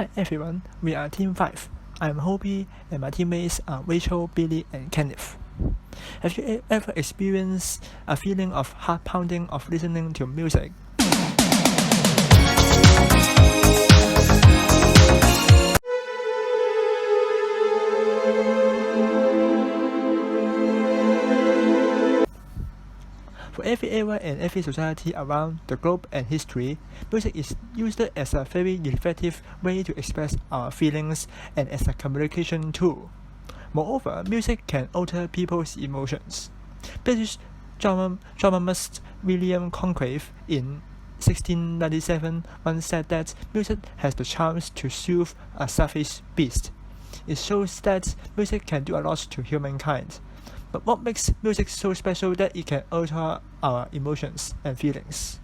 Hi everyone, we are Team 5. I'm Hobie and my teammates are Rachel, Billy and Kenneth. Have you ever experienced a feeling of heart pounding of listening to music? For every era and every society around the globe and history, music is used as a very effective way to express our feelings and as a communication tool. Moreover, music can alter people's emotions. British dramatist William Congreve in 1697 once said that music has the chance to soothe a savage beast. It shows that music can do a lot to humankind. But what makes music so special that it can alter our emotions and feelings?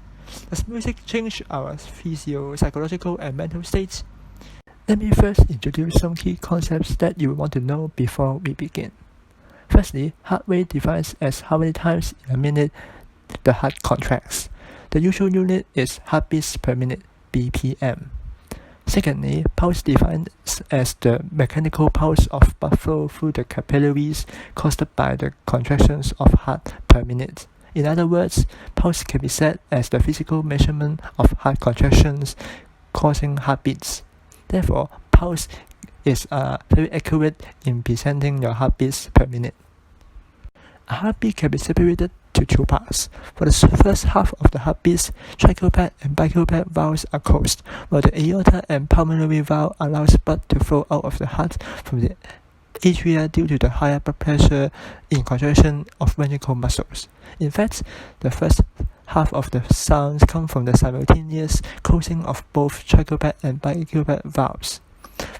Does music change our psychological and mental states? Let me first introduce some key concepts that you want to know before we begin. Firstly, heart rate defines as how many times in a minute the heart contracts. The usual unit is heartbeats per minute, BPM. Secondly, pulse defined as the mechanical pulse of blood flow through the capillaries caused by the contractions of heart per minute. In other words, pulse can be said as the physical measurement of heart contractions causing heartbeats. Therefore, pulse is very accurate in presenting your heartbeats per minute. A heartbeat can be separated to two parts. For the first half of the heartbeats, tricupad and bicupad valves are closed, while the aorta and pulmonary valve allows blood to flow out of the heart from the atria due to the higher blood pressure in contraction of ventricular muscles. In fact, the first half of the sounds come from the simultaneous closing of both tricupad and bicupad valves.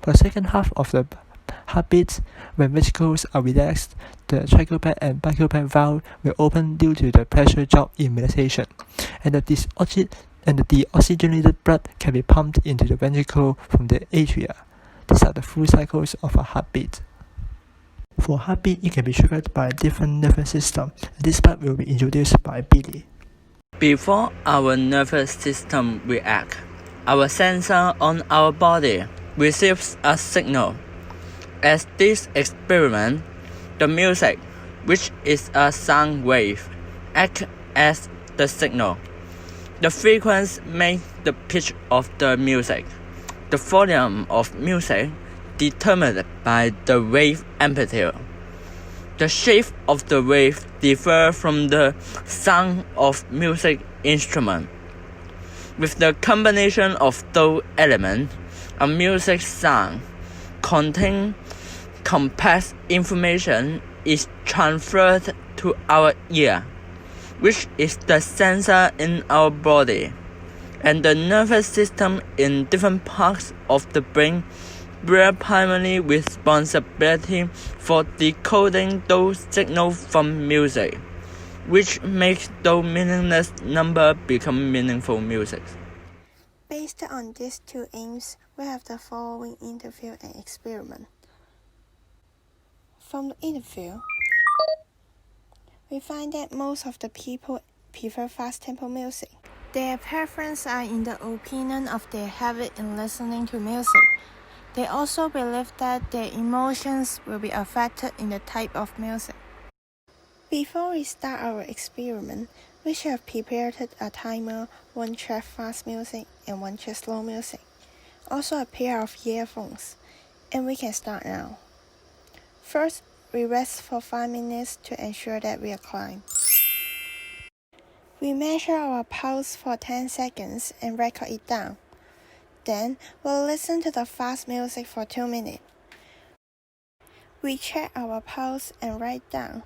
For the second half of the heartbeat, when ventricles are relaxed, the tricupad and bicupad valve will open due to the pressure drop in relaxation, and the deoxygenated blood can be pumped into the ventricle from the atria. These are the full cycles of a heartbeat. For heartbeat, it can be triggered by a different nervous system, and this part will be introduced by Billy. Before our nervous system reacts, our sensor on our body receives a signal. As this experiment, the music, which is a sound wave, acts as the signal. The frequency makes the pitch of the music. The volume of music determined by the wave amplitude. The shape of the wave differs from the sound of music instrument. With the combination of those elements, a music sound containing complex information is transferred to our ear, which is the sensor in our body, and the nervous system in different parts of the brain bear primary responsibility for decoding those signals from music, which makes those meaningless numbers become meaningful music. Based on these two aims, we have the following interview and experiment. From the interview, we find that most of the people prefer fast tempo music. Their preferences are in the opinion of their habit in listening to music. They also believe that their emotions will be affected in the type of music. Before we start our experiment, we should have prepared a timer, one track fast music and one track slow music, also a pair of earphones, and we can start now. First, we rest for 5 minutes to ensure that we are calm. We measure our pulse for 10 seconds and record it down. Then, we'll listen to the fast music for 2 minutes. We check our pulse and write down.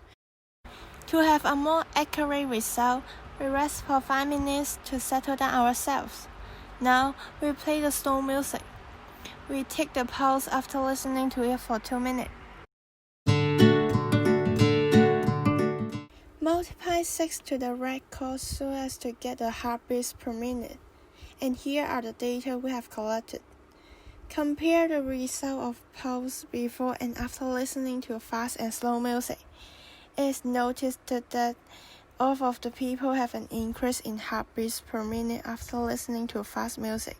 To have a more accurate result, we rest for 5 minutes to settle down ourselves. Now, we play the slow music. We take the pulse after listening to it for 2 minutes. Multiply 6 to the record so as to get the heartbeats per minute. And here are the data we have collected. Compare the result of pulse before and after listening to fast and slow music. It is noticed that all of the people have an increase in heartbeats per minute after listening to fast music.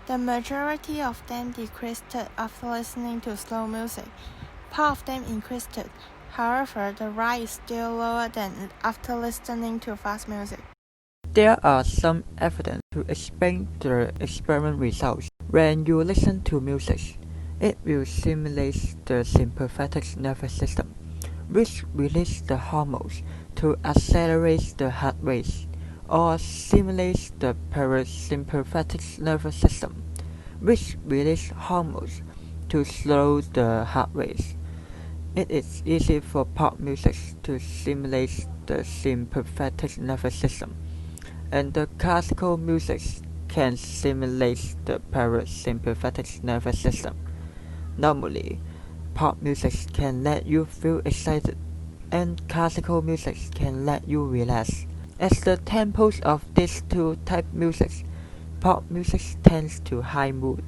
The majority of them decreased after listening to slow music. Part of them increased. However, the rate is still lower than after listening to fast music. There are some evidence to explain the experiment results. When you listen to music, it will stimulate the sympathetic nervous system, which releases the hormones to accelerate the heart rate, or stimulates the parasympathetic nervous system, which releases hormones to slow the heart rate. It is easy for pop music to stimulate the sympathetic nervous system, and the classical music can stimulate the parasympathetic nervous system. Normally, pop music can let you feel excited, and classical music can let you relax. As the tempos of these two types of music, pop music tends to high mood,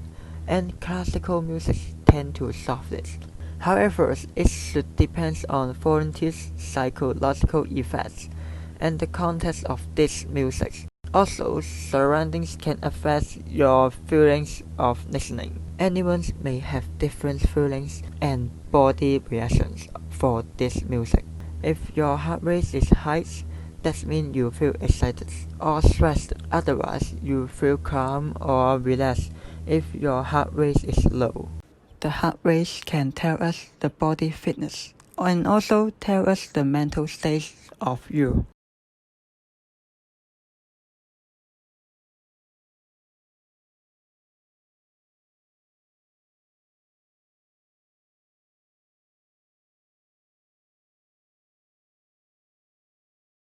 and classical music tends to softness. However, it should depend on volunteers' psychological effects and the context of this music. Also, surroundings can affect your feelings of listening. Anyone may have different feelings and body reactions for this music. If your heart rate is high, that means you feel excited or stressed. Otherwise, you feel calm or relaxed if your heart rate is low. The heart rate can tell us the body fitness and also tell us the mental state of you.